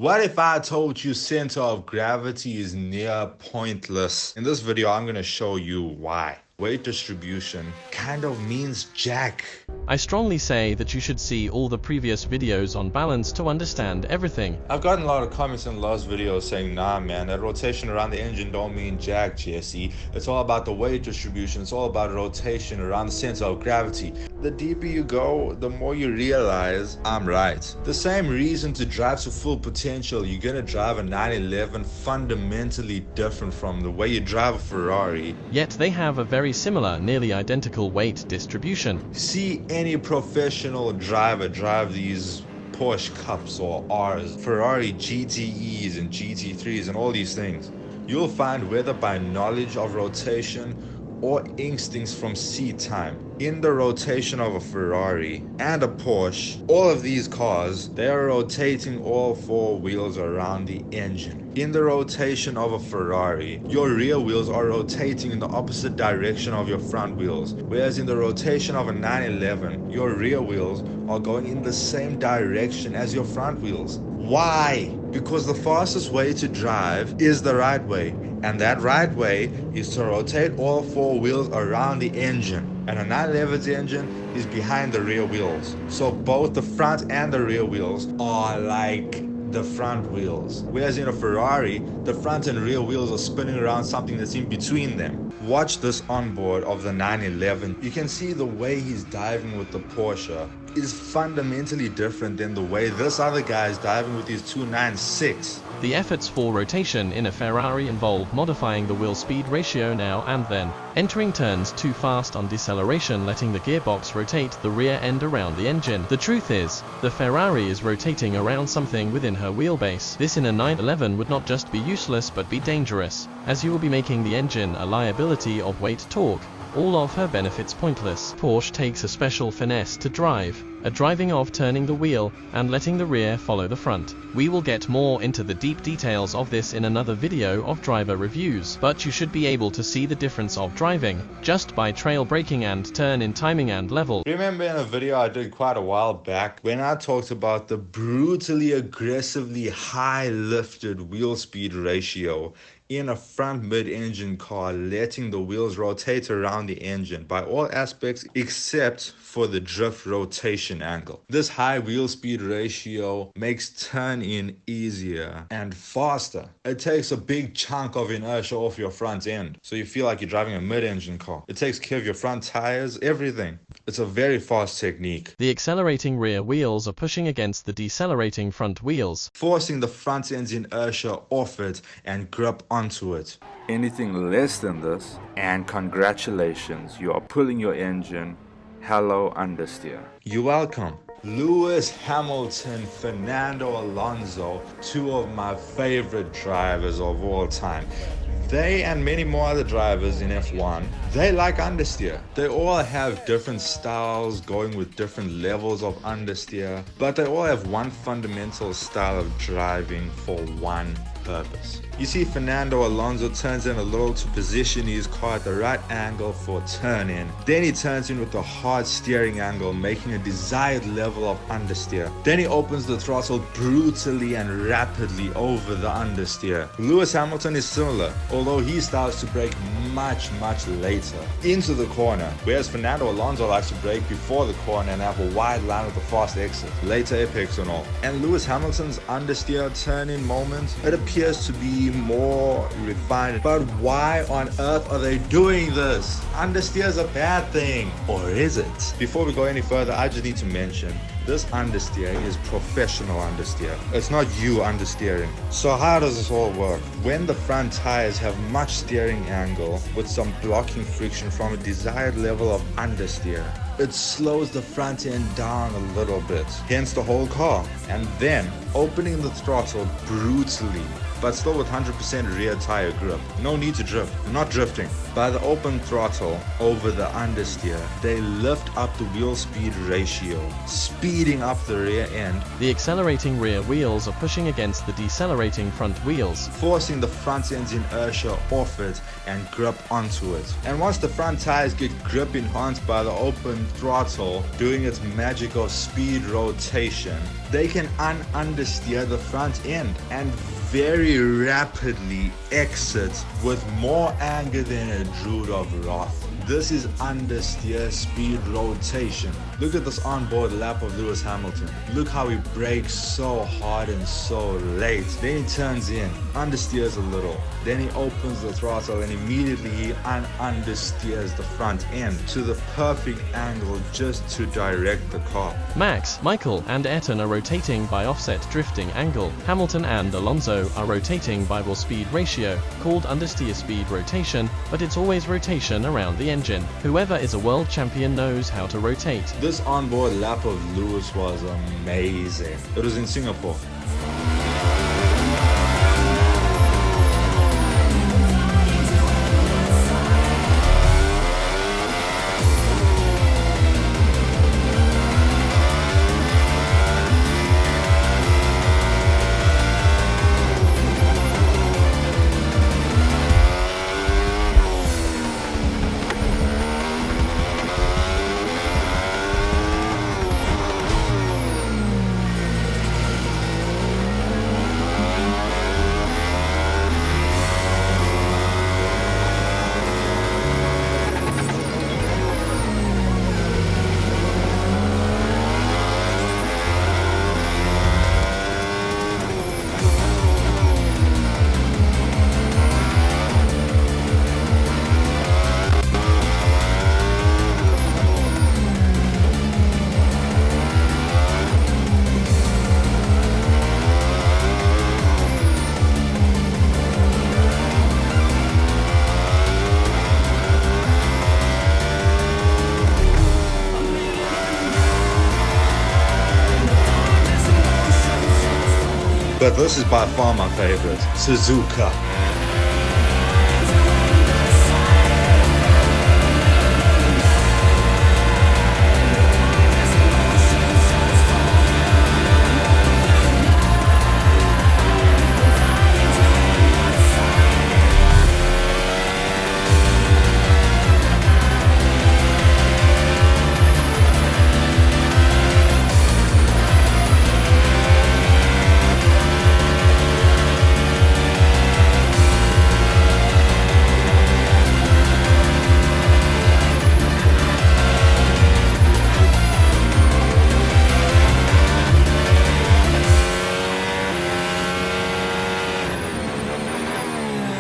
What if I told you center of gravity is near pointless? In this video, I'm going to show you why. Weight distribution kind of means jack. I strongly say that you should see all the previous videos on balance to understand everything. I've gotten a lot of comments in the last video saying, nah man, that rotation around the engine don't mean jack, Jesse. It's all about the weight distribution. It's all about rotation around the center of gravity. The deeper you go, the more you realize I'm right. The same reason to drive to full potential, you're gonna drive a 911 fundamentally different from the way you drive a Ferrari. Yet they have a very similar, nearly identical weight distribution. See any professional driver drive these Porsche Cups or Rs, Ferrari GTEs and GT3s and all these things. You'll find, whether by knowledge of rotation or instincts from seat time, in the rotation of a Ferrari and a Porsche, all of these cars, they are rotating all four wheels around the engine. In the rotation of a Ferrari, your rear wheels are rotating in the opposite direction of your front wheels, whereas in the rotation of a 911, your rear wheels are going in the same direction as your front wheels. Why? Because the fastest way to drive is the right way, and that right way is to rotate all four wheels around the engine. And a 911's engine is behind the rear wheels. So both the front and the rear wheels are like the front wheels. Whereas in a Ferrari, the front and rear wheels are spinning around something that's in between them. Watch this onboard of the 911. You can see the way he's diving with the Porsche is fundamentally different than the way this other guy is diving with his 296. The efforts for rotation in a Ferrari involve modifying the wheel speed ratio now and then, entering turns too fast on deceleration, letting the gearbox rotate the rear end around the engine. The truth is, the Ferrari is rotating around something within her wheelbase. This in a 911 would not just be useless but be dangerous, as you will be making the engine a liability of weight torque. All of her benefits pointless. Porsche takes a special finesse to drive, a driving of turning the wheel and letting the rear follow the front. We will get more into the deep details of this in another video of driver reviews, but you should be able to see the difference of driving just by trail braking and turn in timing and level. Remember in a video I did quite a while back when I talked about the brutally aggressively high lifted wheel speed ratio in a front mid-engine car, letting the wheels rotate around the engine by all aspects except for the drift rotation angle. This high wheel speed ratio makes turn-in easier and faster. It takes a big chunk of inertia off your front end, so you feel like you're driving a mid-engine car. It takes care of your front tires, everything. It's a very fast technique. The accelerating rear wheels are pushing against the decelerating front wheels, forcing the front end's inertia off it and grip onto it. Anything less than this, and congratulations, you are pulling your engine. Hello, understeer. You're welcome. Lewis Hamilton, Fernando Alonso, two of my favorite drivers of all time. They and many more other drivers in F1, they like understeer. They all have different styles going with different levels of understeer, but they all have one fundamental style of driving for one purpose. You see, Fernando Alonso turns in a little to position his car at the right angle for turn in. Then he turns in with a hard steering angle, making a desired level of understeer. Then he opens the throttle brutally and rapidly over the understeer. Lewis Hamilton is similar, although he starts to brake much later into the corner, whereas Fernando Alonso likes to brake before the corner and have a wide line with a fast exit, later apex and all. And Lewis Hamilton's understeer turn-in moment, it appears to be more refined. But why on earth are they doing this? Understeer is a bad thing, or is it? Before we go any further, I just need to mention this understeer is professional understeer. It's not you understeering. So how does this all work? When the front tires have much steering angle with some blocking friction from a desired level of understeer, it slows the front end down a little bit, hence the whole car. And then opening the throttle brutally but still with 100% rear tire grip. No need to drift, you're not drifting. By the open throttle over the understeer, they lift up the wheel speed ratio, speeding up the rear end. The accelerating rear wheels are pushing against the decelerating front wheels, forcing the front end's inertia off it and grip onto it. And once the front tires get grip enhanced by the open throttle, doing its magic of speed rotation, they can understeer the front end and very rapidly exit with more anger than a Druid of Wrath. This is understeer speed rotation. Look at this onboard lap of Lewis Hamilton. Look how he brakes so hard and so late. Then he turns in, understeers a little. Then he opens the throttle and immediately he understeers the front end to the perfect angle just to direct the car. Max, Michael, and Ayrton are rotating by offset drifting angle. Hamilton and Alonso are rotating by wheel speed ratio, called understeer speed rotation, but it's always rotation around the engine. Whoever is a world champion knows how to rotate. This onboard lap of Lewis was amazing. It was in Singapore. But this is by far my favorite, Suzuka.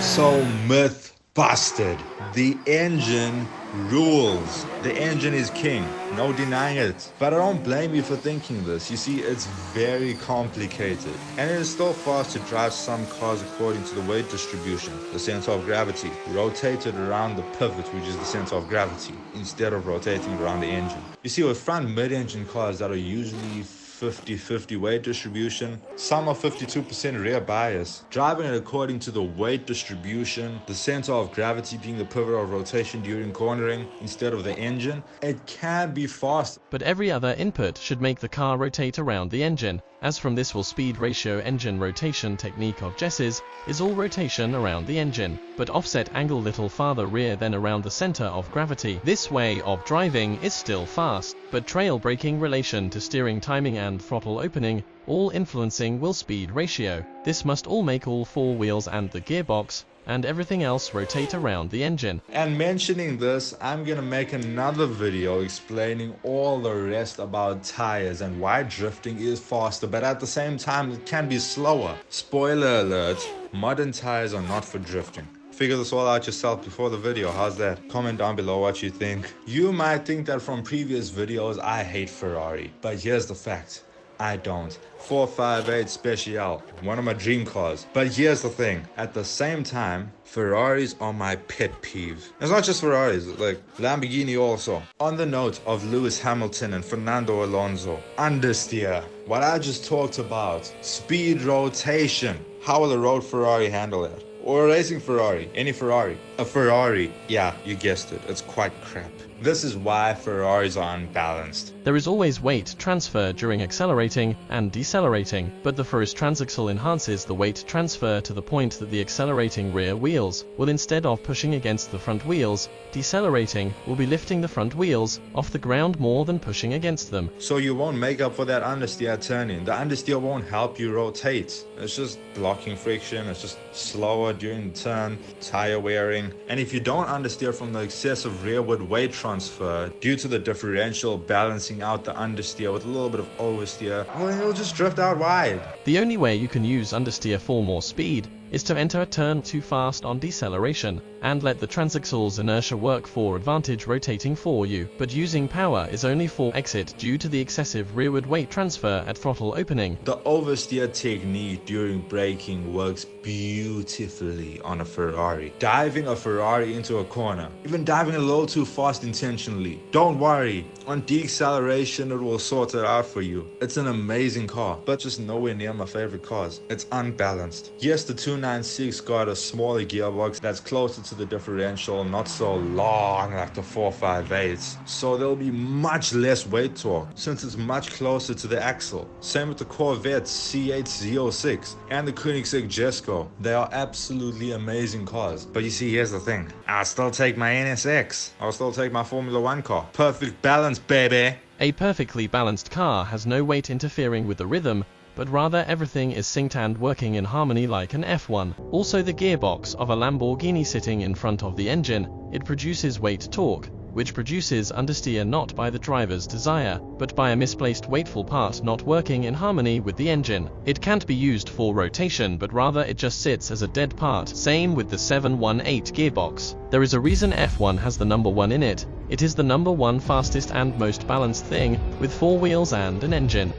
So myth busted. The engine rules. The engine is king. No denying it. But I don't blame you for thinking this. You see, it's very complicated. And it is still fast to drive some cars according to the weight distribution, the center of gravity, rotated around the pivot, which is the center of gravity, instead of rotating around the engine. You see, with front mid-engine cars that are usually 50-50 weight distribution, some are 52% rear bias. Driving it according to the weight distribution, the center of gravity being the pivot of rotation during cornering instead of the engine, it can be fast. But every other input should make the car rotate around the engine. As from this will speed ratio engine rotation technique of Jess's, is all rotation around the engine, but offset angle little farther rear than around the center of gravity. This way of driving is still fast, but trail braking relation to steering timing and throttle opening, all influencing wheel speed ratio. This must all make all four wheels and the gearbox, and everything else rotate around the engine. And mentioning this, I'm gonna make another video explaining all the rest about tires and why drifting is faster, but at the same time it can be slower. Spoiler alert, modern tires are not for drifting. Figure this all out yourself before the video. How's that? Comment down below what you think. You might think that from previous videos I hate Ferrari, but here's the fact. I don't. 458 Special, one of my dream cars. But here's the thing, at the same time, Ferraris are my pet peeve. It's not just Ferraris, like Lamborghini also. On the note of Lewis Hamilton and Fernando Alonso, understeer, what I just talked about, speed rotation, How will a road Ferrari handle that? Or a racing Ferrari? Any Ferrari? A Ferrari, yeah, you guessed it, it's quite crap. This is why Ferraris are unbalanced. There is always weight transfer during accelerating and decelerating, but the first transaxle enhances the weight transfer to the point that the accelerating rear wheels will, instead of pushing against the front wheels, decelerating will be lifting the front wheels off the ground more than pushing against them. So you won't make up for that understeer turning. The understeer won't help you rotate. It's just blocking friction, it's just slower during the turn, tire wearing. And if you don't understeer from the excessive rearward weight transfer due to the differential balancing out the understeer with a little bit of oversteer, well, you'll just drift out wide. The only way you can use understeer for more speed is to enter a turn too fast on deceleration and let the transaxle's inertia work for advantage rotating for you, but using power is only for exit due to the excessive rearward weight transfer at throttle opening. The oversteer technique during braking works beautifully on a Ferrari. Diving a Ferrari into a corner, even diving a little too fast intentionally, don't worry, on deceleration it will sort it out for you. It's an amazing car, but just nowhere near my favorite cars. It's unbalanced. Yes, the 296 got a smaller gearbox that's closer to the differential, not so long like the 458s, so there'll be much less weight torque since it's much closer to the axle. Same with the Corvette C8 Z06 and the Koenigsegg Jesko. They are absolutely amazing cars, but you see, here's the thing, I'll still take my NSX, I'll still take my Formula 1 car. Perfect balance, baby. A perfectly balanced car has no weight interfering with the rhythm, but rather everything is synced and working in harmony like an F1. Also, the gearbox of a Lamborghini sitting in front of the engine, it produces weight torque, which produces understeer not by the driver's desire, but by a misplaced weightful part not working in harmony with the engine. It can't be used for rotation, but rather it just sits as a dead part. Same with the 718 gearbox. There is a reason F1 has the number 1 in it. It is the number 1 fastest and most balanced thing, with 4 wheels and an engine.